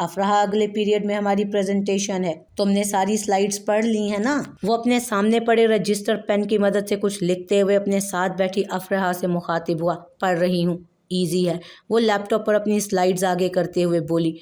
अफराह, अगले पीरियड में हमारी प्रेजेंटेशन है, तुमने सारी स्लाइड्स पढ़ ली हैं ना? वो अपने सामने पड़े रजिस्टर पेन की मदद से कुछ लिखते हुए अपने साथ बैठी अफराह से मुखातिब हुआ। पढ़ रही हूँ, ईजी है, वो लैपटॉप पर अपनी स्लाइड्स आगे करते हुए बोली।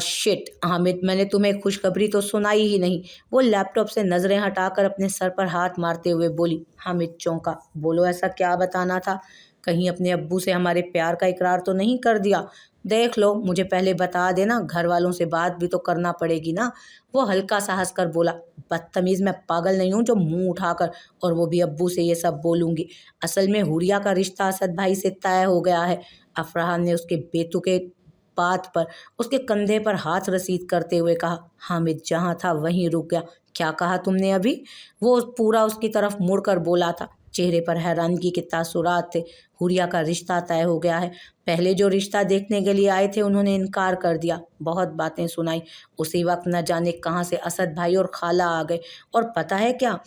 शिट हामिद, मैंने तुम्हें खुशखबरी तो सुनाई ही नहीं, वो लैपटॉप से नज़रें हटाकर अपने सर पर हाथ मारते हुए बोली। हामिद चौंका। बोलो, ऐसा क्या बताना था? कहीं अपने अब्बू से हमारे प्यार का इकरार तो नहीं कर दिया? देख लो, मुझे पहले बता देना, घर वालों से बात भी तो करना पड़ेगी ना। वो हल्का सा हंसकर बोला। बदतमीज़, मैं पागल नहीं हूँ जो मुंह उठाकर और वो भी अब्बू से ये सब बोलूँगी। असल में हुरिया का रिश्ता असद भाई से तय हो गया है। अफराह ने उसके बेतुके बात पर उसके कंधे पर हाथ रसीद करते हुए कहा। हामिद जहाँ था वहीं रुक गया। क्या कहा तुमने अभी? वो पूरा उसकी तरफ मुड़कर बोला था। चेहरे पर हैरानगी के तासुरात थे। हुरिया का रिश्ता तय हो गया है। पहले जो रिश्ता देखने के लिए आए थे उन्होंने इनकार कर दिया। बहुत बातें सुनाई। उसी वक्त न जाने कहाँ से असद भाई और खाला आ गए। और पता है क्या,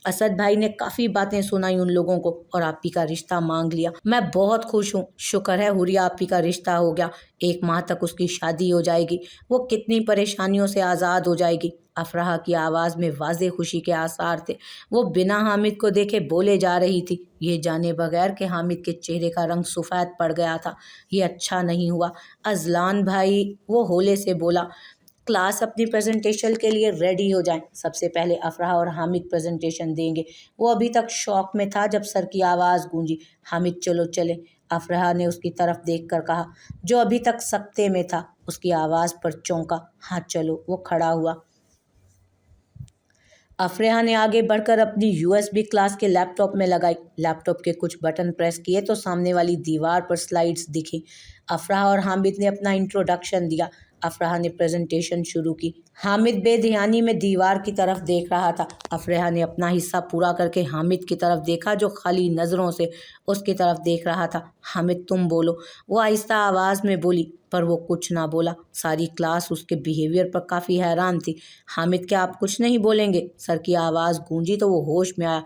असद भाई ने काफ़ी बातें सुनाई उन लोगों को और आपी का रिश्ता मांग लिया। मैं बहुत खुश हूँ। शुक्र है हुरिया आपी का रिश्ता हो गया। 1 माह तक उसकी शादी हो जाएगी। वो कितनी परेशानियों से आज़ाद हो जाएगी। अफराह की आवाज़ में वाज़े खुशी के आसार थे। वो बिना हामिद को देखे बोले जा रही थी, ये जाने बगैर कि हामिद के चेहरे का रंग सफ़ेद पड़ गया था। ये अच्छा नहीं हुआ। अजलान भाई, वो होले से बोला, क्लास अपनी प्रेजेंटेशन के लिए रेडी हो जाएं। सबसे पहले अफराह और हामिद प्रेजेंटेशन देंगे। वो अभी तक शौक में था जब सर की आवाज़ गूंजी। हामिद चलो चले। अफराह ने उसकी तरफ देखकर कहा। जो अभी तक सकते में था उसकी आवाज़ पर चौंका। हाँ चलो। वो खड़ा हुआ। अफराह ने आगे बढ़कर अपनी यूएसबी क्लास के लैपटॉप में लगाई। लैपटॉप के कुछ बटन प्रेस किए तो सामने वाली दीवार पर स्लाइड्स दिखी। अफराह और हामिद ने अपना इंट्रोडक्शन दिया। अफराह ने प्रेजेंटेशन शुरू की। हामिद बेध्यानी में दीवार की तरफ देख रहा था। अफराह ने अपना हिस्सा पूरा करके हामिद की तरफ देखा जो खाली नज़रों से उसकी तरफ देख रहा था। हामिद तुम बोलो, वो आहिस्ता आवाज़ में बोली, पर वो कुछ ना बोला। सारी क्लास उसके बिहेवियर पर काफ़ी हैरान थी। हामिद क्या आप कुछ नहीं बोलेंगे? सर की आवाज़ गूंजी तो वो होश में आया।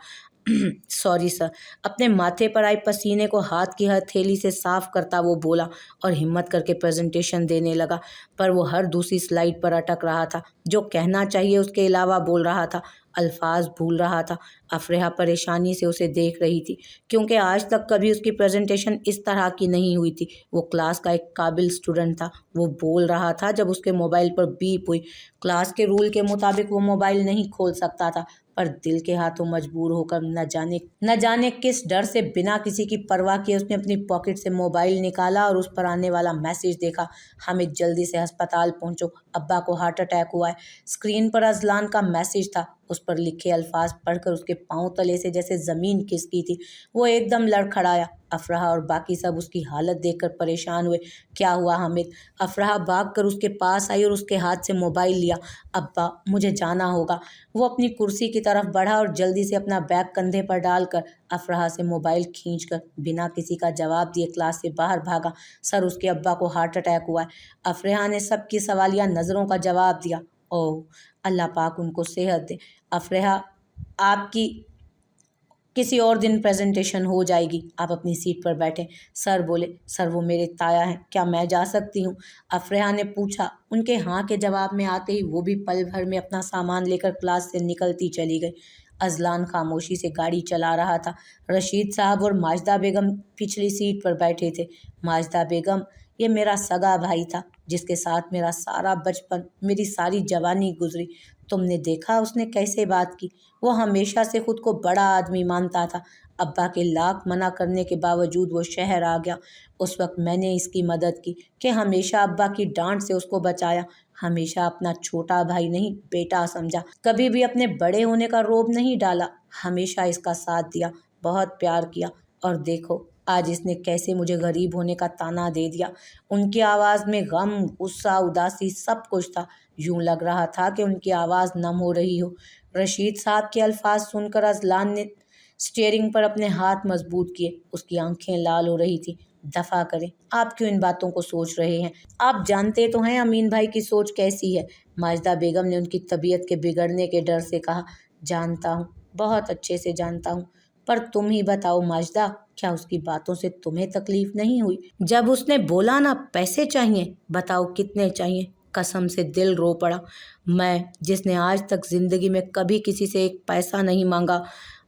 Sorry sir. अपने माथे पर आए पसीने को हाथ की हथेली से साफ करता वो बोला और हिम्मत करके प्रेजेंटेशन देने लगा। पर वो हर दूसरी स्लाइड पर अटक रहा था। जो कहना चाहिए उसके अलावा बोल रहा था, अल्फाज भूल रहा था। अफराह परेशानी से उसे देख रही थी क्योंकि आज तक कभी उसकी प्रेजेंटेशन इस तरह की नहीं हुई थी। वो क्लास का एक काबिल स्टूडेंट था। वो बोल रहा था जब उसके मोबाइल पर बीप हुई। क्लास के रूल के मुताबिक वो मोबाइल नहीं खोल सकता था, पर दिल के हाथों मजबूर होकर न जाने किस डर से बिना किसी की परवाह किए उसने अपनी पॉकेट से मोबाइल निकाला और उस पर आने वाला मैसेज देखा। हामिद जल्दी से अस्पताल पहुंचो, अब्बा को हार्ट अटैक हुआ है। स्क्रीन पर अजलान का मैसेज था। उस पर लिखे अल्फाज पढ़कर उसके पांव तले से जैसे ज़मीन खिसकी थी। वो एकदम लड़खड़ाया। अफराह और बाकी सब उसकी हालत देखकर परेशान हुए। क्या हुआ हामिद? अफराह भाग कर उसके पास आई और उसके हाथ से मोबाइल लिया। अब्बा मुझे जाना होगा। वो अपनी कुर्सी की तरफ बढ़ा और जल्दी से अपना बैग कंधे पर डालकर अफराह से मोबाइल खींचकर बिना किसी का जवाब दिए क्लास से बाहर भागा। सर उसके अब्बा को हार्ट अटैक हुआ है। अफराह ने सबकी सवालिया नज़रों का जवाब दिया। ओह, अल्लाह पाक उनको सेहत दे। अफराह, आपकी किसी और दिन प्रेजेंटेशन हो जाएगी, आप अपनी सीट पर बैठें। सर बोले। सर वो मेरे ताया हैं, क्या मैं जा सकती हूँ? अफराह ने पूछा। उनके हाँ के जवाब में आते ही वो भी पल भर में अपना सामान लेकर क्लास से निकलती चली गई। अजलान खामोशी से गाड़ी चला रहा था। रशीद साहब और माजिदा बेगम पिछली सीट पर बैठे थे। माजिदा बेगम, ये मेरा सगा भाई था जिसके साथ मेरा सारा बचपन, मेरी सारी जवानी गुजरी। तुमने देखा उसने कैसे बात की? वो हमेशा से खुद को बड़ा आदमी मानता था। अब्बा के लाख मना करने के बावजूद वो शहर आ गया। उस वक्त मैंने इसकी मदद की कि हमेशा अब्बा की डांट से उसको बचाया। हमेशा अपना छोटा भाई नहीं बेटा समझा। कभी भी अपने बड़े होने का रौब नहीं डाला। हमेशा इसका साथ दिया, बहुत प्यार किया। और देखो आज इसने कैसे मुझे गरीब होने का ताना दे दिया। उनकी आवाज़ में गम, गुस्सा, उदासी सब कुछ था। यूं लग रहा था कि उनकी आवाज़ नम हो रही हो। रशीद साहब के अल्फाज सुनकर अजलान ने स्टीयरिंग पर अपने हाथ मजबूत किए। उसकी आंखें लाल हो रही थी। दफ़ा करें, आप क्यों इन बातों को सोच रहे हैं? आप जानते तो हैं अमीन भाई की सोच कैसी है। माजिदा बेगम ने उनकी तबीयत के बिगड़ने के डर से कहा। जानता हूँ, बहुत अच्छे से जानता हूँ, पर तुम ही बताओ माजिदा, क्या उसकी बातों से तुम्हें तकलीफ नहीं हुई? जब उसने बोला ना पैसे चाहिए, बताओ कितने चाहिए? कसम से दिल रो पड़ा। मैं, जिसने आज तक ज़िंदगी में कभी किसी से एक पैसा नहीं मांगा,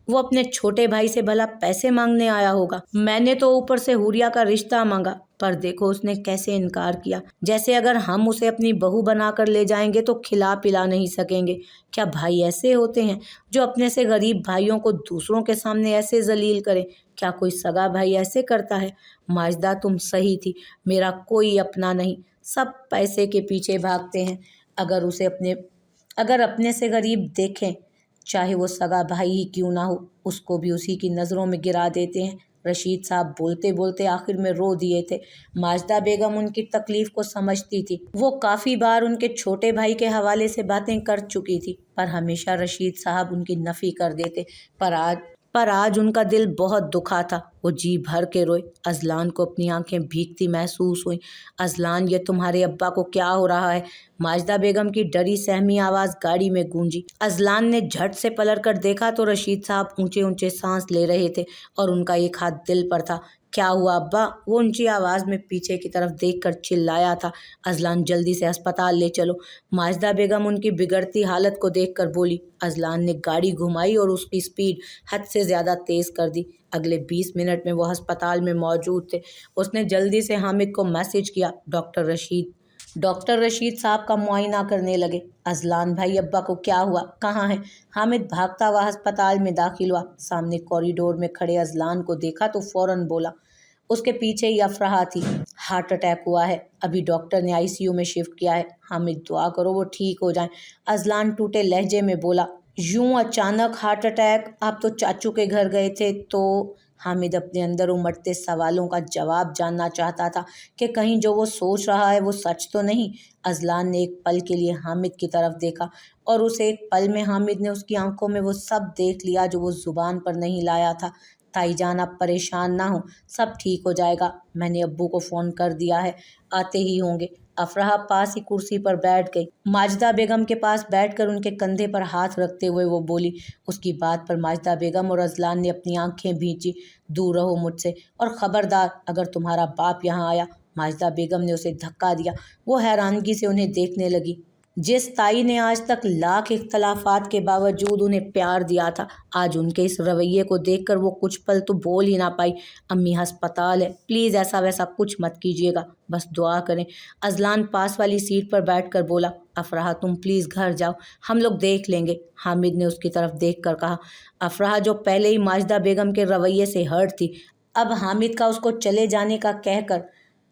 वो अपने छोटे भाई से भला पैसे मांगने आया होगा। मैंने तो ऊपर से हुरिया का रिश्ता मांगा, पर देखो उसने कैसे इनकार किया, जैसे अगर हम उसे अपनी बहू बनाकर ले जाएंगे तो खिला पिला नहीं सकेंगे। क्या भाई ऐसे होते हैं जो अपने से गरीब भाइयों को दूसरों के सामने ऐसे जलील करें? क्या कोई सगा भाई ऐसे करता है? माजिदा, तुम सही थी, मेरा कोई अपना नहीं, सब पैसे के पीछे भागते हैं। अगर अपने से गरीब देखें, चाहे वो सगा भाई ही क्यों ना हो, उसको भी उसी की नज़रों में गिरा देते हैं। रशीद साहब बोलते बोलते आखिर में रो दिए थे। माजिदा बेगम उनकी तकलीफ को समझती थी। वो काफ़ी बार उनके छोटे भाई के हवाले से बातें कर चुकी थी, पर हमेशा रशीद साहब उनकी नफ़ी कर देते। पर आज उनका दिल बहुत दुखा था। वो जी भर के रोए। अजलान को अपनी आंखें भीगती महसूस हुई। अजलान, ये तुम्हारे अब्बा को क्या हो रहा है? माजिदा बेगम की डरी सहमी आवाज़ गाड़ी में गूंजी। अजलान ने झट से पलट कर देखा तो रशीद साहब ऊंचे ऊंचे सांस ले रहे थे और उनका एक हाथ दिल पर था। क्या हुआ अब्बा? वो ऊंची आवाज़ में पीछे की तरफ देखकर चिल्लाया था। अजलान, जल्दी से अस्पताल ले चलो। माजिदा बेगम उनकी बिगड़ती हालत को देखकर बोली। अजलान ने गाड़ी घुमाई और उसकी स्पीड हद से ज़्यादा तेज़ कर दी। अगले 20 मिनट में वो अस्पताल में मौजूद थे। उसने जल्दी से हामिद को मैसेज किया। डॉक्टर रशीद साहब का मुआयना करने लगे। अजलान भाई, अब्बा को क्या हुआ? कहाँ है? हामिद भागता हुआ अस्पताल में दाखिल हुआ। सामने कॉरिडोर में खड़े अजलान को देखा तो फौरन बोला। उसके पीछे ही अफराह थी। हार्ट अटैक हुआ है, अभी डॉक्टर ने आईसीयू में शिफ्ट किया है। हामिद, दुआ करो वो ठीक हो जाए। अजलान टूटे लहजे में बोला। यूं अचानक हार्ट अटैक? आप तो चाचू के घर गए थे तो? हामिद अपने अंदर उमड़ते सवालों का जवाब जानना चाहता था कि कहीं जो वो सोच रहा है वो सच तो नहीं। अजलान ने एक पल के लिए हामिद की तरफ देखा और उस एक पल में हामिद ने उसकी आंखों में वो सब देख लिया जो वो जुबान पर नहीं लाया था। ताईजान, आप परेशान ना हो, सब ठीक हो जाएगा। मैंने अब्बू को फ़ोन कर दिया है, आते ही होंगे। अफराह पास ही कुर्सी पर बैठ गई। माजिदा बेगम के पास बैठकर उनके कंधे पर हाथ रखते हुए वो बोली। उसकी बात पर माजिदा बेगम और अजलान ने अपनी आंखें भींची। दूर रहो मुझसे, और ख़बरदार अगर तुम्हारा बाप यहाँ आया। माजिदा बेगम ने उसे धक्का दिया। वो हैरानगी से उन्हें देखने लगी। जिस ताई ने आज तक लाख इख्तलाफात के बावजूद उन्हें प्यार दिया था, आज उनके इस रवैये को देखकर वो कुछ पल तो बोल ही ना पाई। अम्मी, अस्पताल है, प्लीज़ ऐसा वैसा कुछ मत कीजिएगा, बस दुआ करें। अजलान पास वाली सीट पर बैठकर बोला। अफराह, तुम प्लीज़ घर जाओ, हम लोग देख लेंगे। हामिद ने उसकी तरफ देखकर कहा। अफराह, जो पहले ही माजिदा बेगम के रवैये से हर्ट थी, अब हामिद का उसको चले जाने का कहकर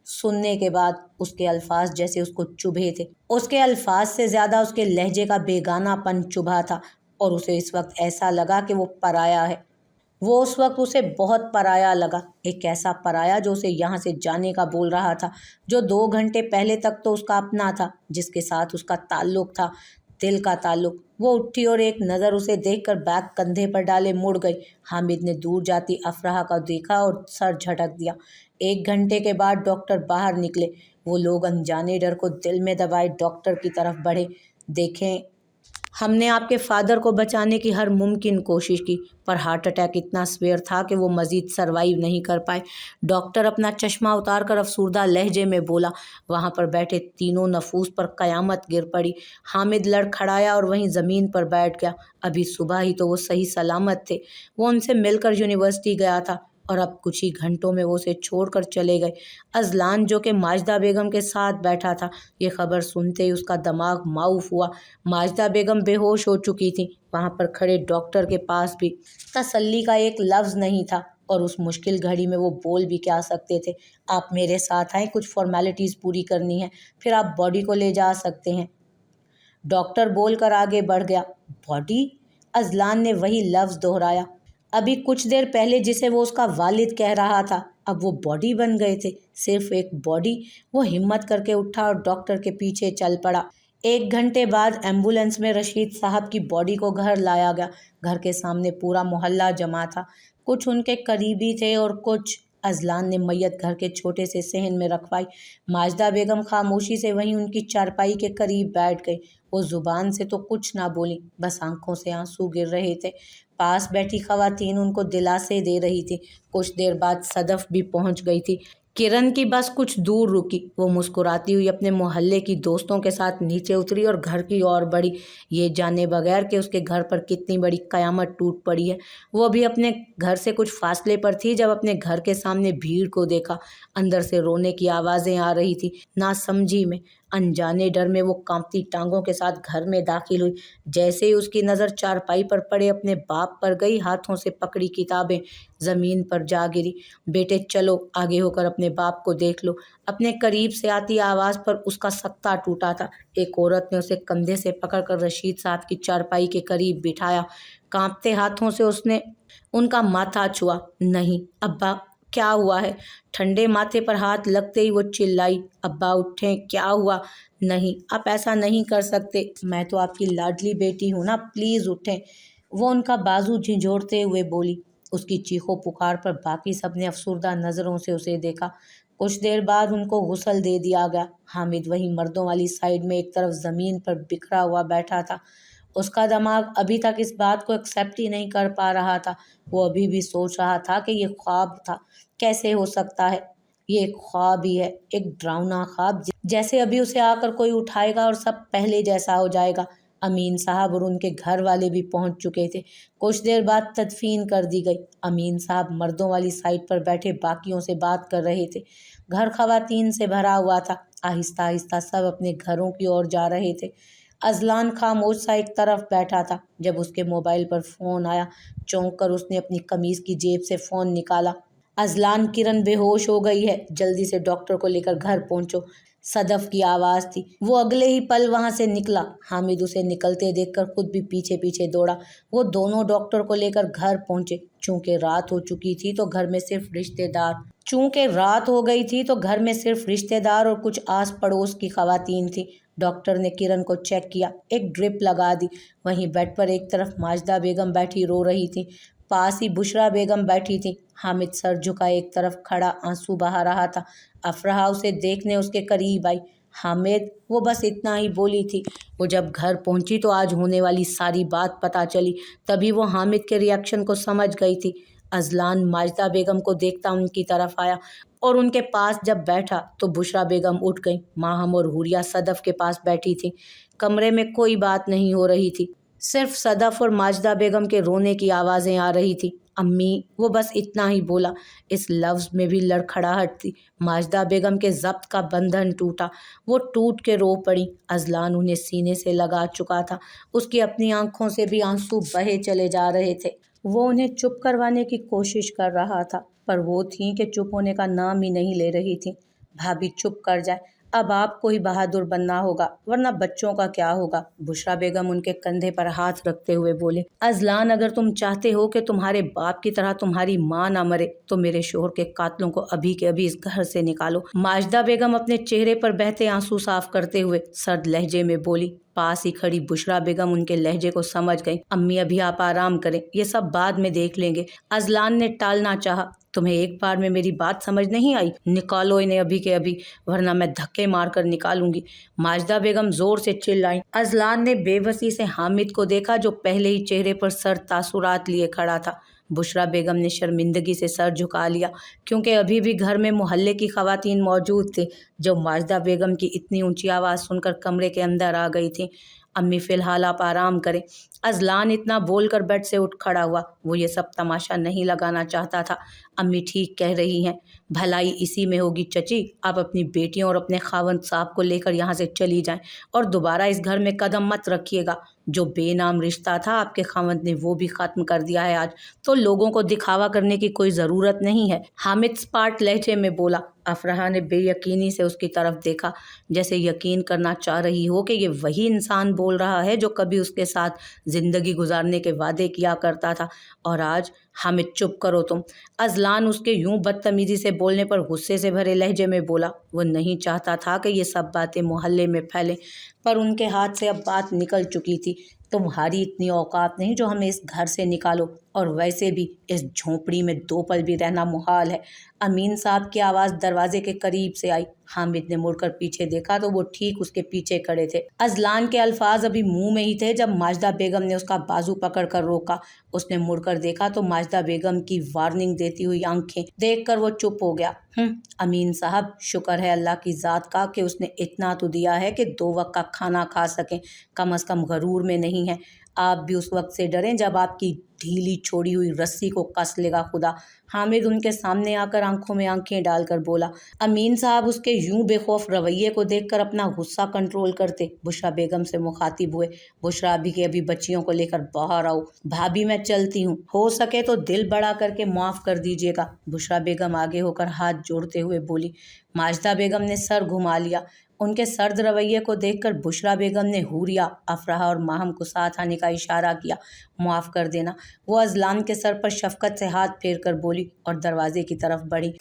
सुनने के बाद उसके अल्फाज जैसे उसको चुभे थे। उसके अल्फाज से ज़्यादा उसके लहजे का बेगानापन चुभा था और उसे इस वक्त ऐसा लगा कि वो पराया है। वो उस वक्त उसे बहुत पराया लगा, एक ऐसा पराया जो उसे यहाँ से जाने का बोल रहा था, जो 2 घंटे पहले तक तो उसका अपना था, जिसके साथ उसका ताल्लुक था, दिल का ताल्लुक। वो उठी और एक नज़र उसे देखकर बैग कंधे पर डाले मुड़ गई। हामिद ने दूर जाती अफराह का देखा और सर झटक दिया। 1 घंटे के बाद डॉक्टर बाहर निकले। वो लोग अनजाने डर को दिल में दबाए डॉक्टर की तरफ बढ़े। देखें, हमने आपके फादर को बचाने की हर मुमकिन कोशिश की, पर हार्ट अटैक इतना सीवियर था कि वो मज़ीद सरवाइव नहीं कर पाए। डॉक्टर अपना चश्मा उतारकर अफसुर्दा लहजे में बोला। वहाँ पर बैठे तीनों नफूस पर क़यामत गिर पड़ी। हामिद लड़खड़ाया और वहीं ज़मीन पर बैठ गया। अभी सुबह ही तो वो सही सलामत थे। वो उनसे मिलकर यूनिवर्सिटी गया था और अब कुछ ही घंटों में वो उसे छोड़कर चले गए। अजलान, जो कि माजिदा बेगम के साथ बैठा था, ये खबर सुनते ही उसका दिमाग माऊफ हुआ। माजिदा बेगम बेहोश हो चुकी थी। वहाँ पर खड़े डॉक्टर के पास भी तसल्ली का एक लफ्ज़ नहीं था और उस मुश्किल घड़ी में वो बोल भी क्या सकते थे। आप मेरे साथ आएँ, कुछ फॉर्मेलिटीज़ पूरी करनी है, फिर आप बॉडी को ले जा सकते हैं। डॉक्टर बोलकर आगे बढ़ गया। बॉडी? अजलान ने वही लफ्ज़ दोहराया। अभी कुछ देर पहले जिसे वो उसका वालिद कह रहा था, अब वो बॉडी बन गए थे, सिर्फ एक बॉडी। वो हिम्मत करके उठा और डॉक्टर के पीछे चल पड़ा। 1 घंटे बाद एम्बुलेंस में रशीद साहब की बॉडी को घर लाया गया। घर के सामने पूरा मोहल्ला जमा था, कुछ उनके करीबी थे और कुछ। अजलान ने मैयत घर के छोटे से सहन में रखवाई। माजिदा बेगम खामोशी से वहीं उनकी चारपाई के करीब बैठ गई। वो ज़ुबान से तो कुछ ना बोली, बस आंखों से आंसू गिर रहे थे। पास बैठी ख़वातीन उनको दिलासे दे रही थी। कुछ देर बाद सदफ भी पहुंच गई थी। किरण की बस कुछ दूर रुकी। वो मुस्कुराती हुई अपने मोहल्ले की दोस्तों के साथ नीचे उतरी और घर की ओर बढ़ी, ये जाने बगैर कि उसके घर पर कितनी बड़ी कयामत टूट पड़ी है। वो अभी अपने घर से कुछ फासले पर थी जब अपने घर के सामने भीड़ को देखा। अंदर से रोने की आवाज़ें आ रही थी। नासमझी में, अनजाने डर में वो कांपती टांगों के साथ घर में दाखिल हुई। जैसे ही उसकी नज़र चारपाई पर पड़े अपने बाप पर गई, हाथों से पकड़ी किताबें ज़मीन पर जा गिरी। बेटे चलो, आगे होकर अपने बाप को देख लो। अपने करीब से आती आवाज़ पर उसका सत्ता टूटा था। एक औरत ने उसे कंधे से पकड़कर रशीद साहब की चारपाई के करीब बिठाया। कांपते हाथों से उसने उनका माथा छुआ। नहीं अब्बा, क्या हुआ है? ठंडे माथे पर हाथ लगते ही वो चिल्लाई, अब्बा उठें, क्या हुआ? नहीं, आप ऐसा नहीं कर सकते, मैं तो आपकी लाडली बेटी हूँ ना, प्लीज़ उठें। वो उनका बाजू झंझोड़ते हुए बोली। उसकी चीखों पुकार पर बाकी सब ने अफसुर्दा नज़रों से उसे देखा। कुछ देर बाद उनको गुस्ल दे दिया गया। हामिद वहीं मर्दों वाली साइड में एक तरफ ज़मीन पर बिखरा हुआ बैठा था। उसका दिमाग अभी तक इस बात को एक्सेप्ट ही नहीं कर पा रहा था। वो अभी भी सोच रहा था कि ये ख्वाब था। कैसे हो सकता है? ये एक ख्वाब ही है, एक डरावना ख्वाब, जैसे अभी उसे आकर कोई उठाएगा और सब पहले जैसा हो जाएगा। अमीन साहब और उनके घर वाले भी पहुंच चुके थे। कुछ देर बाद तदफीन कर दी गई। अमीन साहब मर्दों वाली साइड पर बैठे बाकियों से बात कर रहे थे। घर खवातीन से भरा हुआ था। आहिस्ता आहिस्ता सब अपने घरों की ओर जा रहे थे। अजलान खामोश सा एक तरफ बैठा था। जब उसके मोबाइल पर फ़ोन आया, चौंक कर उसने अपनी कमीज़ की जेब से फ़ोन निकाला। अजलान, किरण बेहोश हो गई है, जल्दी से डॉक्टर को लेकर घर पहुंचो, सदफ की आवाज़ थी। वो अगले ही पल वहां से निकला। हामिद उसे निकलते देखकर खुद भी पीछे पीछे दौड़ा। वो दोनों डॉक्टर को लेकर घर पहुंचे। चूंकि रात हो चुकी थी तो घर में सिर्फ रिश्तेदार चूंकि रात हो गई थी तो घर में सिर्फ रिश्तेदार और कुछ आस पड़ोस की खवातीन थी। डॉक्टर ने किरण को चेक किया, एक ड्रिप लगा दी। वहीं बेड पर एक तरफ माजिदा बेगम बैठी रो रही थी, पास ही बुशरा बेगम बैठी थी। हामिद सर झुका एक तरफ खड़ा आंसू बहा रहा था। अफराह उसे देखने उसके करीब आई। हामिद, वो बस इतना ही बोली थी। वो जब घर पहुंची तो आज होने वाली सारी बात पता चली। तभी वो हामिद के रिएक्शन को समझ गई थी। अजलान माजिदा बेगम को देखता उनकी तरफ आया और उनके पास जब बैठा तो बुशरा बेगम उठ गई। माहम और हुरिया सदफ के पास बैठी थी। कमरे में कोई बात नहीं हो रही थी, सिर्फ सदफ और माजिदा बेगम के रोने की आवाज़ें आ रही थी। अम्मी, वो बस इतना ही बोला। इस लफ्ज़ में भी लड़खड़ाहट थी। माजिदा बेगम के ज़ब्त का बंधन टूटा। वो टूट के रो पड़ी। अजलान उन्हें सीने से लगा चुका था। उसकी अपनी आंखों से भी आंसू बहे चले जा रहे थे। वो उन्हें चुप करवाने की कोशिश कर रहा था, पर वो थी कि चुप होने का नाम ही नहीं ले रही थी। भाभी चुप कर जाए, अब आपको ही बहादुर बनना होगा, वरना बच्चों का क्या होगा। बुशरा बेगम उनके कंधे पर हाथ रखते हुए बोले, अजलान, अगर तुम चाहते हो कि तुम्हारे बाप की तरह तुम्हारी माँ ना मरे तो मेरे शोहर के कातलों को अभी के अभी इस घर से निकालो। माजिदा बेगम अपने चेहरे पर बहते आंसू साफ करते हुए सर्द लहजे में बोली। पास ही खड़ी बुशरा बेगम उनके लहजे को समझ गई। अम्मी, अभी आप आराम करें, ये सब बाद में देख लेंगे। अजलान ने टालना चाहा। तुम्हें एक बार में मेरी बात समझ नहीं आई? निकालो इन्हें अभी के अभी, वरना मैं धक्के मारकर निकालूंगी। माजिदा बेगम जोर से चिल्लाई। अजलान ने बेबसी से हामिद को देखा, जो पहले ही चेहरे पर सर तासुरात लिए खड़ा था। बुशरा बेगम ने शर्मिंदगी से सर झुका लिया, क्योंकि अभी भी घर में मोहल्ले की खवातीन मौजूद थी, जो माजिदा बेगम की इतनी ऊंची आवाज़ सुनकर कमरे के अंदर आ गई थी। अम्मी, फ़िलहाल आप आराम करें। अजलान इतना बोलकर बेड से उठ खड़ा हुआ। वो ये सब तमाशा नहीं लगाना चाहता था। अम्मी ठीक कह रही हैं, भलाई इसी में होगी चची। आप अपनी बेटियों और अपने खावंद साहब को लेकर यहाँ से चली जाएं और दोबारा इस घर में कदम मत रखिएगा। जो बेनाम रिश्ता था आपके खावंद ने वो भी ख़त्म कर दिया है आज, तो लोगों को दिखावा करने की कोई ज़रूरत नहीं है। हामिद स्पाट लहजे में बोला। अफराह ने बेयकीनी से उसकी तरफ देखा, जैसे यकीन करना चाह रही हो कि ये वही इंसान बोल रहा है जो कभी उसके साथ ज़िंदगी गुजारने के वादे किया करता था। और आज? हामिद, चुप करो तुम। अजलान उसके यूं बदतमीजी से बोलने पर गुस्से से भरे लहजे में बोला। वो नहीं चाहता था कि ये सब बातें मोहल्ले में फैलें, पर उनके हाथ से अब बात निकल चुकी थी। तुम्हारी इतनी औकात नहीं जो हमें इस घर से निकालो और वैसे भी इस झोंपड़ी में 2 पल भी रहना मुहाल है। अमीन साहब की आवाज़ दरवाजे के करीब से आई। हामिद ने मुड़कर पीछे देखा तो वो ठीक उसके पीछे खड़े थे। अजलान के अल्फाज अभी मुंह में ही थे जब माजिदा बेगम ने उसका बाजू पकड़कर रोका। उसने मुड़कर देखा तो माजिदा बेगम की वार्निंग देती हुई आंखें देखकर वो चुप हो गया। अमीन साहब, शुक्र है अल्लाह की ज़ात का कि उसने इतना तो दिया है कि 2 वक्त का खाना खा सकें, कम अज़ कम गरूर में नहीं है। आप भी उस वक्त से डरें जब आपकी ढीली छोड़ी हुई रस्सी को कस लेगा खुदा। हामिद उनके सामने आकर आंखों में आंखें डालकर बोला। अमीन साहब उसके यूं बेखौफ रवैये को देखकर अपना गुस्सा कंट्रोल करते बुशरा बेगम से मुखातिब हुए। बुशरा, अभी के अभी बच्चियों को लेकर बाहर आओ। भाभी मैं चलती हूँ, हो सके तो दिल बड़ा करके माफ़ कर दीजिएगा। बुशरा बेगम आगे होकर हाथ जोड़ते हुए बोली। माजिदा बेगम ने सर घुमा लिया। उनके सर्द रवैये को देखकर बुशरा बेगम ने हुरिया, अफराह और माहम को साथ आने का इशारा किया। माफ़ कर देना। वो अजलान के सर पर शफकत से हाथ फेर कर बोली और दरवाजे की तरफ बढ़ी।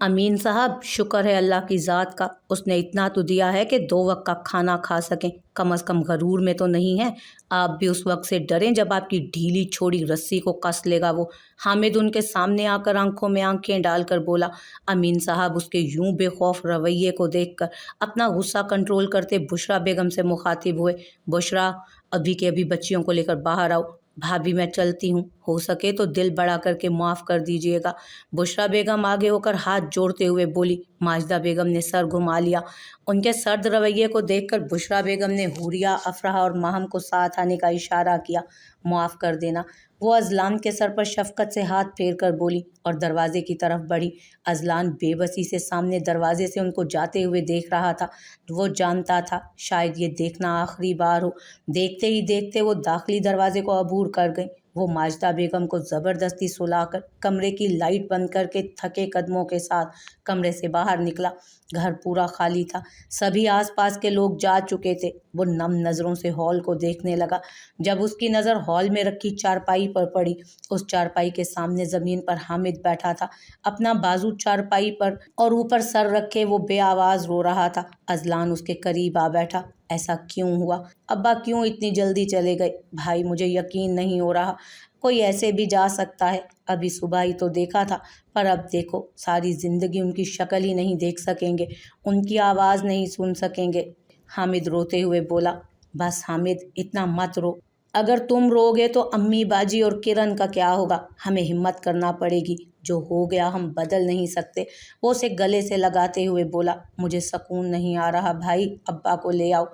अमीन साहब, शुक्र है अल्लाह की ज़ात का, उसने इतना तो दिया है कि 2 वक्त का खाना खा सकें, कम अज़ कम गरूर में तो नहीं है। आप भी उस वक्त से डरें जब आपकी ढीली छोड़ी रस्सी को कस लेगा वो। हामिद उनके सामने आकर आंखों में आंखें डालकर बोला। अमीन साहब उसके यूं बेखौफ रवैये को देखकर अपना गुस्सा कंट्रोल करते बुशरा बेगम से मुखातिब हुए। बुशरा, अभी के अभी बच्चियों को लेकर बाहर आओ। भाभी मैं चलती हूँ, हो सके तो दिल बड़ा करके माफ़ कर दीजिएगा। बुशरा बेगम आगे होकर हाथ जोड़ते हुए बोली। माजिदा बेगम ने सर घुमा लिया। उनके सर्द रवैये को देखकर बुशरा बेगम ने हुरिया, अफराह और माहम को साथ आने का इशारा किया। माफ़ कर देना। वो अजलान के सर पर शफकत से हाथ फेर कर बोली और दरवाजे की तरफ बढ़ी। अजलान बेबसी से सामने दरवाजे से उनको जाते हुए देख रहा था। वो जानता था शायद ये देखना आखिरी बार हो। देखते ही देखते वो दाखिली दरवाजे को अबूर कर गई। वो माजिदा बेगम को ज़बरदस्ती सुलाकर कमरे की लाइट बंद करके थके कदमों के साथ कमरे से बाहर निकला। घर पूरा खाली था, सभी आसपास के लोग जा चुके थे। वो नम नज़रों से हॉल को देखने लगा। जब उसकी नज़र हॉल में रखी चारपाई पर पड़ी, उस चारपाई के सामने ज़मीन पर हामिद बैठा था, अपना बाजू चारपाई पर और ऊपर सर रखे वो बेआवाज़ रो रहा था। अजलान उसके करीब आ बैठा। ऐसा क्यों हुआ? अब्बा क्यों इतनी जल्दी चले गए? भाई, मुझे यकीन नहीं हो रहा, कोई ऐसे भी जा सकता है? अभी सुबह ही तो देखा था, पर अब देखो, सारी ज़िंदगी उनकी शक्ल ही नहीं देख सकेंगे, उनकी आवाज़ नहीं सुन सकेंगे। हामिद रोते हुए बोला। बस हामिद, इतना मत रो। अगर तुम रोगे तो अम्मी, बाजी और किरण का क्या होगा? हमें हिम्मत करना पड़ेगी। जो हो गया हम बदल नहीं सकते। वो उसे गले से लगाते हुए बोला। मुझे सुकून नहीं आ रहा भाई, अब्बा को ले आओ।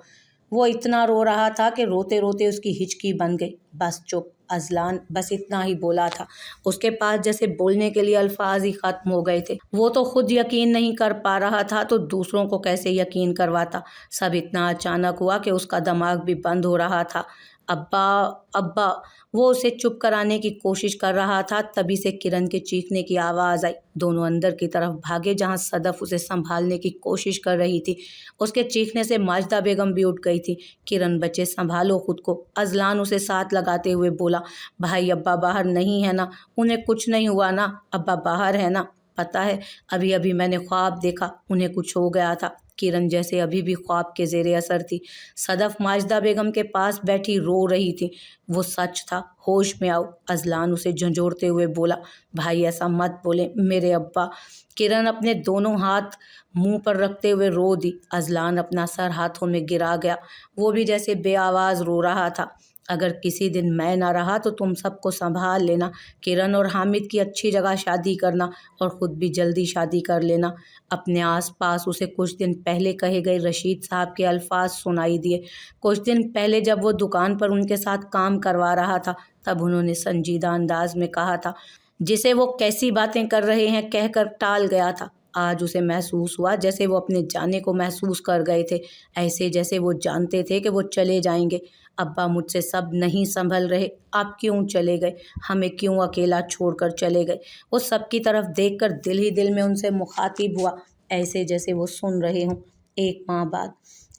वो इतना रो रहा था कि रोते रोते उसकी हिचकी बन गई। बस चुप। अजलान बस इतना ही बोला था। उसके पास जैसे बोलने के लिए अल्फाज ही खत्म हो गए थे। वो तो खुद यकीन नहीं कर पा रहा था तो दूसरों को कैसे यकीन करवाता। सब इतना अचानक हुआ कि उसका दिमाग भी बंद हो रहा था। अब्बा, अब्बा। वो उसे चुप कराने की कोशिश कर रहा था, तभी से किरण के चीखने की आवाज़ आई। दोनों अंदर की तरफ भागे जहां सदफ उसे संभालने की कोशिश कर रही थी। उसके चीखने से माजिदा बेगम भी उठ गई थी। किरण, बच्चे संभालो खुद को। अजलान उसे साथ लगाते हुए बोला। भाई, अब्बा बाहर नहीं है ना? उन्हें कुछ नहीं हुआ ना? अब्बा बाहर है ना? पता है, अभी अभी मैंने ख्वाब देखा, उन्हें कुछ हो गया था। किरण जैसे अभी भी ख्वाब के ज़ेरे असर थी। सदफ माजिदा बेगम के पास बैठी रो रही थी। वो सच था, होश में आओ। अजलान उसे झंझोड़ते हुए बोला। भाई, ऐसा मत बोले मेरे अब्बा। किरण अपने दोनों हाथ मुंह पर रखते हुए रो दी। अजलान अपना सर हाथों में गिरा गया। वो भी जैसे बेआवाज़ रो रहा था। अगर किसी दिन मैं ना रहा तो तुम सबको संभाल लेना। किरण और हामिद की अच्छी जगह शादी करना और ख़ुद भी जल्दी शादी कर लेना। अपने आसपास उसे कुछ दिन पहले कहे गए रशीद साहब के अल्फाज सुनाई दिए। कुछ दिन पहले जब वो दुकान पर उनके साथ काम करवा रहा था, तब उन्होंने संजीदा अंदाज में कहा था, जिसे वो कैसी बातें कर रहे हैं कहकर टाल गया था। आज उसे महसूस हुआ जैसे वो अपने जाने को महसूस कर गए थे, ऐसे जैसे वो जानते थे कि वो चले जाएंगे। अब्बा, मुझसे सब नहीं संभल रहे, आप क्यों चले गए? हमें क्यों अकेला छोड़कर चले गए? वो सबकी तरफ देखकर दिल ही दिल में उनसे मुखातिब हुआ, ऐसे जैसे वो सुन रहे हों। एक माह बाद,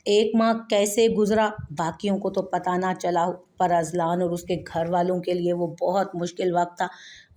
एक माह कैसे गुजरा बाकियों को तो पता ना चला हो, पर अजलान और उसके घर वालों के लिए वो बहुत मुश्किल वक्त था।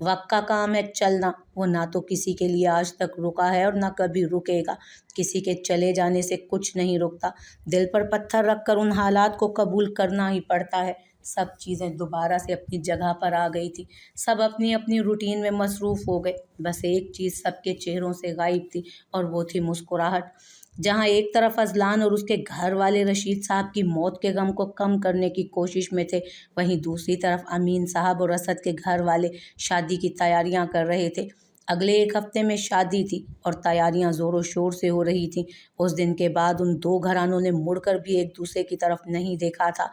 वक्त का काम है चलना। वो ना तो किसी के लिए आज तक रुका है और ना कभी रुकेगा। किसी के चले जाने से कुछ नहीं रुकता। दिल पर पत्थर रखकर उन हालात को कबूल करना ही पड़ता है। सब चीज़ें दोबारा से अपनी जगह पर आ गई थी। सब अपनी अपनी रूटीन में मसरूफ़ हो गए। बस एक चीज़ सबके चेहरों से गायब थी और वो थी मुस्कुराहट। जहाँ एक तरफ अज़लान और उसके घर वाले रशीद साहब की मौत के गम को कम करने की कोशिश में थे, वहीं दूसरी तरफ अमीन साहब और असद के घर वाले शादी की तैयारियां कर रहे थे। अगले एक हफ्ते में शादी थी और तैयारियां ज़ोरों शोर से हो रही थीं। उस दिन के बाद उन दो घरानों ने मुड़कर भी एक दूसरे की तरफ नहीं देखा था।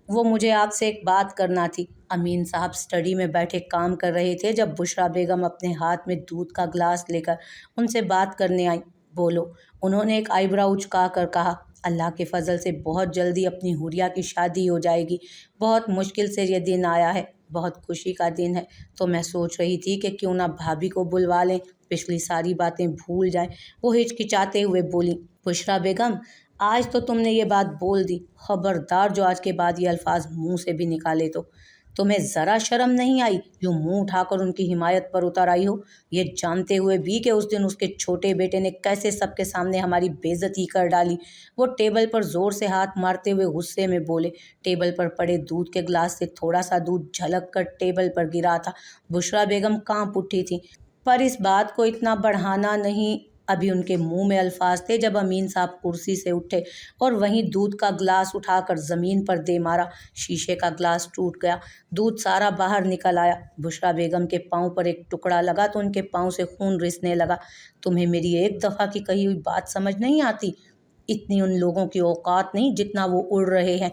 वो मुझे आपसे एक बात करना थी। अमीन साहब स्टडी में बैठे काम कर रहे थे जब बुशरा बेगम अपने हाथ में दूध का ग्लास लेकर उनसे बात करने आई। बोलो, उन्होंने एक आईब्रो उचका कर कहा। अल्लाह के फजल से बहुत जल्दी अपनी हुरिया की शादी हो जाएगी। बहुत मुश्किल से ये दिन आया है, बहुत खुशी का दिन है। तो मैं सोच रही थी कि क्यों ना भाभी को बुलवा लें, पिछली सारी बातें भूल जाएं। वो हिचकिचाते हुए बोली, बुशरा बेगम, आज तो तुमने ये बात बोल दी। खबरदार जो आज के बाद ये अल्फाज मुंह से भी निकाले तो। तुम्हें ज़रा शर्म नहीं आई? यूँ मुंह उठाकर उनकी हिमायत पर उतर आई हो, ये जानते हुए भी कि उस दिन उसके छोटे बेटे ने कैसे सबके सामने हमारी बेइज्जती कर डाली। वो टेबल पर ज़ोर से हाथ मारते हुए गुस्से में बोले। टेबल पर पड़े दूध के गिलास से थोड़ा सा दूध झलक कर टेबल पर गिरा था। बुशरा बेगम कांप उठी थी, पर इस बात को इतना बढ़ाना नहीं। अभी उनके मुंह में अल्फाज थे जब अमीन साहब कुर्सी से उठे और वहीं दूध का ग्लास उठाकर ज़मीन पर दे मारा। शीशे का ग्लास टूट गया, दूध सारा बाहर निकल आया। बुशरा बेगम के पाँव पर एक टुकड़ा लगा तो उनके पाँव से खून रिसने लगा। तुम्हें मेरी एक दफ़ा की कही हुई बात समझ नहीं आती? इतनी उन लोगों की औकात नहीं जितना वो उड़ रहे हैं।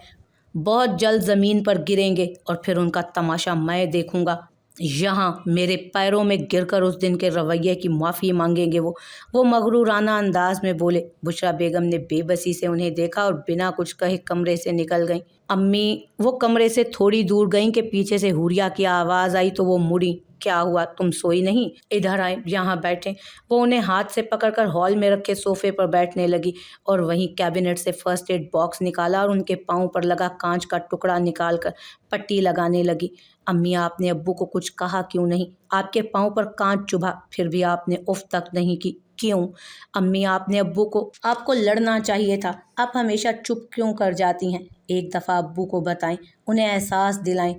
बहुत जल्द ज़मीन पर गिरेंगे और फिर उनका तमाशा मैं देखूंगा। यहाँ मेरे पैरों में गिरकर उस दिन के रवैये की माफ़ी मांगेंगे वो मगरूराना अंदाज में बोले। बुशरा बेगम ने बेबसी से उन्हें देखा और बिना कुछ कहे कमरे से निकल गईं। अम्मी वो कमरे से थोड़ी दूर गईं कि पीछे से हुरिया की आवाज़ आई तो वो मुड़ी। क्या हुआ, तुम सोई नहीं? इधर आए, यहाँ बैठे। वो उन्हें हाथ से पकड़कर हॉल में रखे सोफे पर बैठने लगी और वहीं कैबिनेट से फर्स्ट एड बॉक्स निकाला और उनके पाँव पर लगा कांच का टुकड़ा निकालकर पट्टी लगाने लगी। अम्मी, आपने अब्बू को कुछ कहा क्यों नहीं? आपके पाँव पर कांच चुभा, फिर भी आपने उफ तक नहीं की। क्यों? अम्मी, आपने अब्बू को आपको लड़ना चाहिए था। आप हमेशा चुप क्यों कर जाती हैं? एक दफ़ा अब्बू को बताएं, उन्हें एहसास दिलाएं।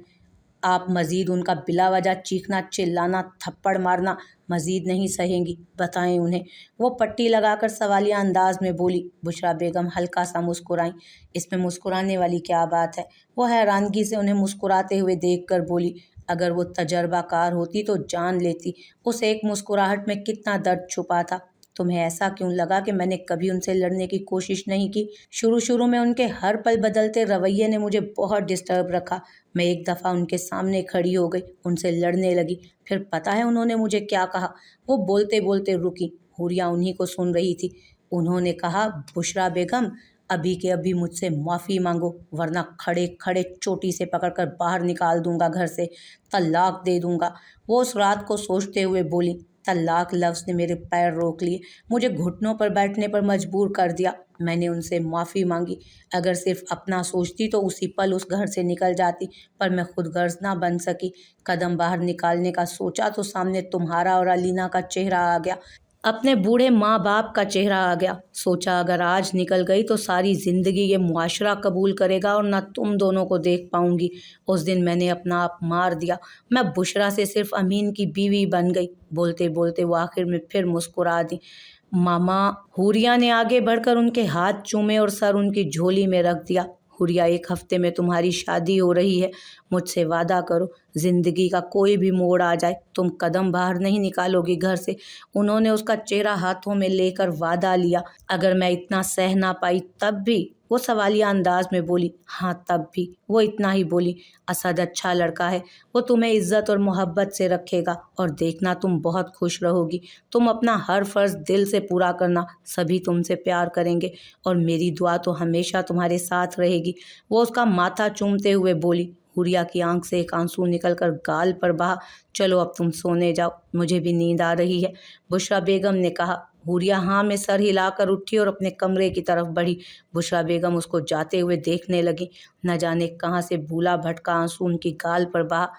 आप मज़ीद उनका बिला वजह चीखना, चिल्लाना, थप्पड़ मारना मज़ीद नहीं सहेंगी। बताएं उन्हें। वो पट्टी लगाकर सवालिया अंदाज में बोली। बुशरा बेगम हल्का सा मुस्कुराईं। इसमें मुस्कुराने वाली क्या बात है? वो हैरानगी से उन्हें मुस्कुराते हुए देखकर बोली। अगर वो तजर्बाकार होती तो जान लेती उस एक मुस्कुराहट में कितना दर्द छुपा था। तुम्हें ऐसा क्यों लगा कि मैंने कभी उनसे लड़ने की कोशिश नहीं की? शुरू शुरू में उनके हर पल बदलते रवैये ने मुझे बहुत डिस्टर्ब रखा। मैं एक दफ़ा उनके सामने खड़ी हो गई, उनसे लड़ने लगी। फिर पता है उन्होंने मुझे क्या कहा? वो बोलते बोलते रुकी। हुरिया उन्हीं को सुन रही थी। उन्होंने कहा, बुशरा बेगम, अभी के अभी मुझसे माफ़ी मांगो, वरना खड़े खड़े चोटी से पकड़कर बाहर निकाल दूंगा घर से, तलाक दे दूंगा। वो उस रात को सोचते हुए बोली। तलाक लफ्ज़ ने मेरे पैर रोक लिए, मुझे घुटनों पर बैठने पर मजबूर कर दिया। मैंने उनसे माफ़ी मांगी। अगर सिर्फ अपना सोचती तो उसी पल उस घर से निकल जाती, पर मैं खुद गर्ज ना बन सकी। कदम बाहर निकालने का सोचा तो सामने तुम्हारा और अलीना का चेहरा आ गया, अपने बूढ़े माँ बाप का चेहरा आ गया। सोचा अगर आज निकल गई तो सारी ज़िंदगी ये मुआशरा कबूल करेगा और ना तुम दोनों को देख पाऊंगी। उस दिन मैंने अपना आप मार दिया। मैं बुशरा से सिर्फ अमीन की बीवी बन गई। बोलते बोलते वो आखिर में फिर मुस्कुरा दी। मामा, हुरिया ने आगे बढ़कर उनके हाथ चूमे और सर उनकी झोली में रख दिया। हुरिया, एक हफ्ते में तुम्हारी शादी हो रही है। मुझसे वादा करो, ज़िंदगी का कोई भी मोड़ आ जाए, तुम कदम बाहर नहीं निकालोगी घर से। उन्होंने उसका चेहरा हाथों में लेकर वादा लिया। अगर मैं इतना सह ना पाई तब भी? वो सवालिया अंदाज में बोली। हाँ, तब भी। वो इतना ही बोली। असद अच्छा लड़का है, वो तुम्हें इज्जत और मोहब्बत से रखेगा और देखना तुम बहुत खुश रहोगी। तुम अपना हर फ़र्ज़ दिल से पूरा करना, सभी तुमसे प्यार करेंगे और मेरी दुआ तो हमेशा तुम्हारे साथ रहेगी। वो उसका माथा चूमते हुए बोली। हुरिया की आंख से एक आंसू निकलकर गाल पर बहा। चलो अब तुम सोने जाओ, मुझे भी नींद आ रही है, बुशरा बेगम ने कहा। हुरिया हाँ में सर हिलाकर उठी और अपने कमरे की तरफ बढ़ी। बुशरा बेगम उसको जाते हुए देखने लगी। न जाने कहाँ से भूला भटका आंसू उनकी गाल पर बहा।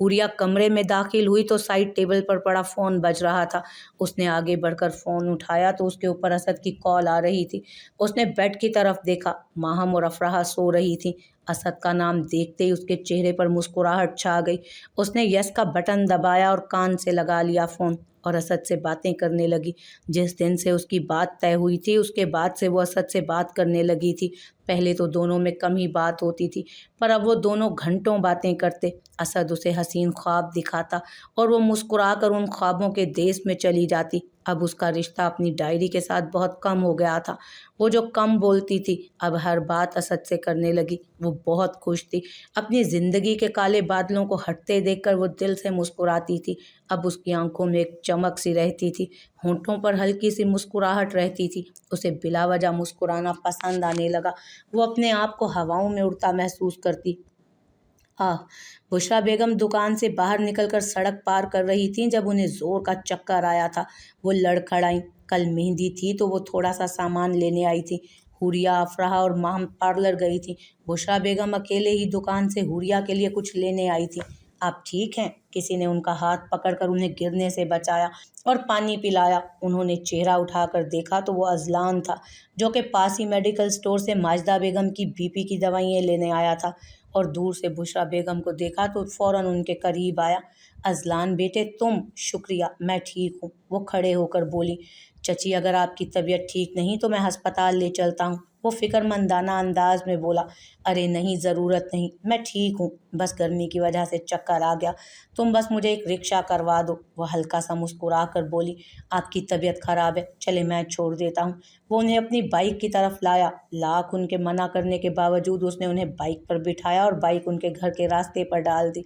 हुरिया कमरे में दाखिल हुई तो साइड टेबल पर पड़ा फ़ोन बज रहा था। उसने आगे बढ़कर फ़ोन उठाया तो उसके ऊपर असद की कॉल आ रही थी। उसने बेड की तरफ देखा, माहम और अफराह सो रही थी। असद का नाम देखते ही उसके चेहरे पर मुस्कुराहट छा गई। उसने यस का बटन दबाया और कान से लगा लिया फ़ोन और असद से बातें करने लगी। जिस दिन से उसकी बात तय हुई थी उसके बाद से वो असद से बात करने लगी थी। पहले तो दोनों में कम ही बात होती थी, पर अब वो दोनों घंटों बातें करते। असद उसे हसीन ख्वाब दिखाता और वो मुस्कुराकर उन ख्वाबों के देश में चली जाती। अब उसका रिश्ता अपनी डायरी के साथ बहुत कम हो गया था। वो जो कम बोलती थी अब हर बात असद से करने लगी। वो बहुत खुश थी। अपनी ज़िंदगी के काले बादलों को हटते देखकर वो दिल से मुस्कुराती थी। अब उसकी आंखों में एक चमक सी रहती थी, होंठों पर हल्की सी मुस्कुराहट रहती थी। उसे बिला वजह मुस्कुराना पसंद आने लगा। वो अपने आप को हवाओं में उड़ता महसूस करती। आह! बुशरा बेगम दुकान से बाहर निकलकर सड़क पार कर रही थीं जब उन्हें ज़ोर का चक्कर आया था। वो लड़खड़ाईं। कल मेहंदी थी तो वो थोड़ा-सा सामान लेने आई थीं। हुरिया, अफराह और माहम पार्लर गई थीं। बुशरा बेगम अकेले ही दुकान से हुरिया के लिए कुछ लेने आई थीं। आप ठीक हैं? किसी ने उनका हाथ पकड़कर उन्हें गिरने से बचाया और पानी पिलाया। उन्होंने चेहरा उठाकर देखा तो वो अज़लान था, जो कि पास ही मेडिकल स्टोर से माजिदा बेगम की बीपी की दवाइयाँ लेने आया था। और दूर से बुशरा बेगम को देखा तो फ़ौरन उनके करीब आया। अज़लान बेटे तुम? शुक्रिया, मैं ठीक हूँ। वो खड़े होकर बोली। चची अगर आपकी तबीयत ठीक नहीं तो मैं हस्पताल ले चलता हूँ। वो फ़िक्रमंदाना अंदाज में बोला। अरे नहीं, ज़रूरत नहीं, मैं ठीक हूँ, बस गर्मी की वजह से चक्कर आ गया। तुम बस मुझे एक रिक्शा करवा दो। वह हल्का सा मुस्कुरा कर बोली। आपकी तबीयत ख़राब है, चले मैं छोड़ देता हूँ। वो उन्हें अपनी बाइक की तरफ लाया। लाख उनके मना करने के बावजूद उसने उन्हें बाइक पर बिठाया और बाइक उनके घर के रास्ते पर डाल दी।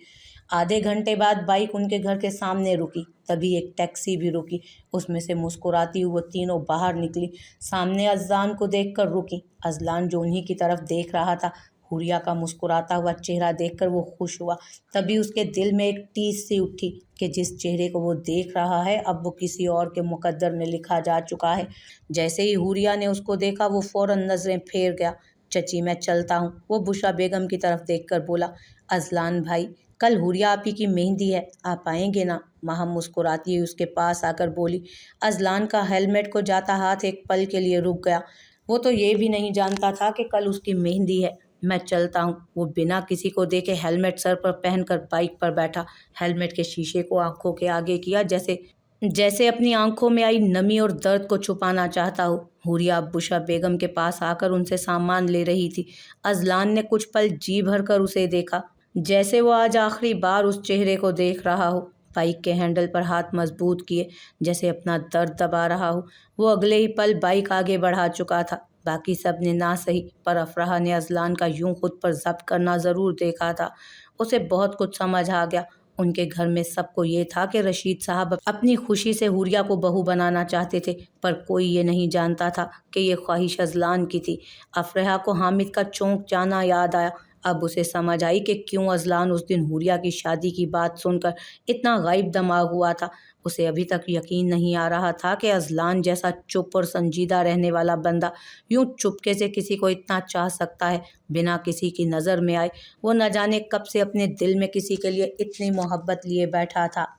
आधे घंटे बाद बाइक उनके घर के सामने रुकी। तभी एक टैक्सी भी रुकी। उसमें से मुस्कुराती हुई वो तीनों बाहर निकली। सामने अज़लान को देखकर रुकी। अज़लान जो उन्हीं की तरफ देख रहा था, हुरिया का मुस्कुराता हुआ चेहरा देखकर वो खुश हुआ। तभी उसके दिल में एक टीस सी उठी कि जिस चेहरे को वो देख रहा है अब वो किसी और के मुकद्दर में लिखा जा चुका है। जैसे ही हुरिया ने उसको देखा वो फ़ौरन नज़रें फेर गया। चची मैं चलता हूँ, वो बुशरा बेगम की तरफ देखकर बोला। अज़लान भाई, कल हुरिया आपी की मेहंदी है, आप आएंगे ना? माहम मुस्कुराती हुई उसके पास आकर बोली। अज़लान का हेलमेट को जाता हाथ एक पल के लिए रुक गया। वो तो ये भी नहीं जानता था कि कल उसकी मेहंदी है। मैं चलता हूँ। वो बिना किसी को देखे हेलमेट सर पर पहनकर बाइक पर बैठा। हेलमेट के शीशे को आंखों के आगे किया, जैसे जैसे अपनी आंखों में आई नमी और दर्द को छुपाना चाहता हो। हुरिया अब बुशरा बेगम के पास आकर उनसे सामान ले रही थी। अज़लान ने कुछ पल जी भर कर उसे देखा, जैसे वो आज आखिरी बार उस चेहरे को देख रहा हो। बाइक के हैंडल पर हाथ मजबूत किए, जैसे अपना दर्द दबा रहा हो। वो अगले ही पल बाइक आगे बढ़ा चुका था। बाकी सब ने ना सही, पर अफराह ने अज़लान का यूं खुद पर ज़ब्त करना ज़रूर देखा था। उसे बहुत कुछ समझ आ गया। उनके घर में सबको ये था कि रशीद साहब अपनी खुशी से हुरिया को बहू बनाना चाहते थे, पर कोई ये नहीं जानता था कि ये ख्वाहिश अज़लान की थी। अफराह को हामिद का चौंक जाना याद आया। अब उसे समझ आई कि क्यों अज़लान उस दिन हुरिया की शादी की बात सुनकर इतना गायब दमाग हुआ था। उसे अभी तक यकीन नहीं आ रहा था कि अज़लान जैसा चुप और संजीदा रहने वाला बंदा यूं चुपके से किसी को इतना चाह सकता है, बिना किसी की नज़र में आए। वो न जाने कब से अपने दिल में किसी के लिए इतनी मोहब्बत लिए बैठा था।